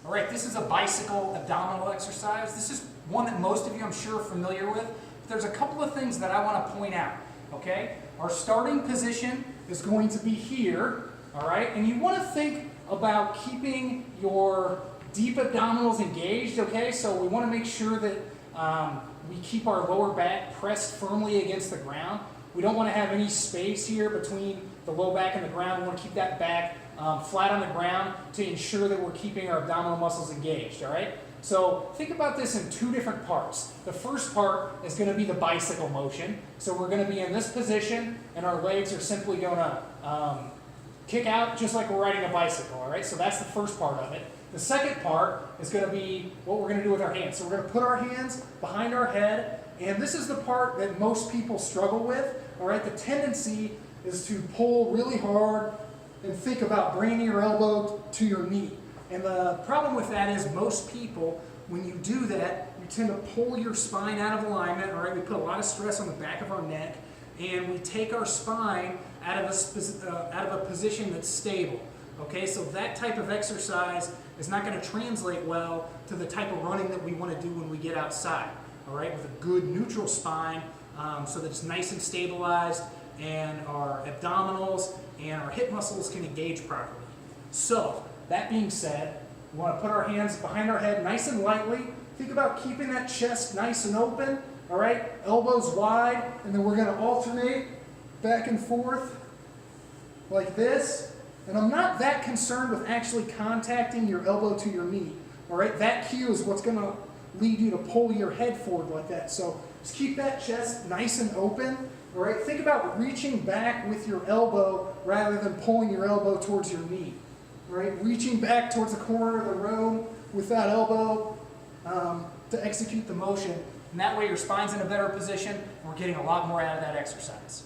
All right, this is a bicycle abdominal exercise. This is one that most of you, I'm sure, are familiar with. But there's a couple of things that I want to point out, okay? Our starting position is going to be here, all right? And you want to think about keeping your deep abdominals engaged, okay? So we want to make sure that we keep our lower back pressed firmly against the ground. We don't want to have any space here between the low back and the ground. We want to keep that back flat on the ground to ensure that we're keeping our abdominal muscles engaged, all right? So think about this in two different parts. The first part is going to be the bicycle motion. So we're going to be in this position and our legs are simply going to kick out just like we're riding a bicycle, all right? So that's the first part of it. The second part is going to be what we're going to do with our hands. So we're going to put our hands behind our head, and this is the part that most people struggle with, all right? The tendency is to pull really hard and think about bringing your elbow to your knee. And the problem with that is most people, when you do that, you tend to pull your spine out of alignment, all right? We put a lot of stress on the back of our neck, and we take our spine out of a position that's stable. Okay, so that type of exercise is not going to translate well to the type of running that we want to do when we get outside. All right, with a good neutral spine so that it's nice and stabilized and our abdominals and our hip muscles can engage properly. So, that being said, we want to put our hands behind our head nice and lightly. Think about keeping that chest nice and open. All right, elbows wide, and then we're going to alternate back and forth like this. And I'm not that concerned with actually contacting your elbow to your knee. All right, that cue is what's going to lead you to pull your head forward like that. So just keep that chest nice and open. All right, think about reaching back with your elbow rather than pulling your elbow towards your knee. All right, reaching back towards the corner of the room with that elbow to execute the motion. And that way your spine's in a better position and we're getting a lot more out of that exercise.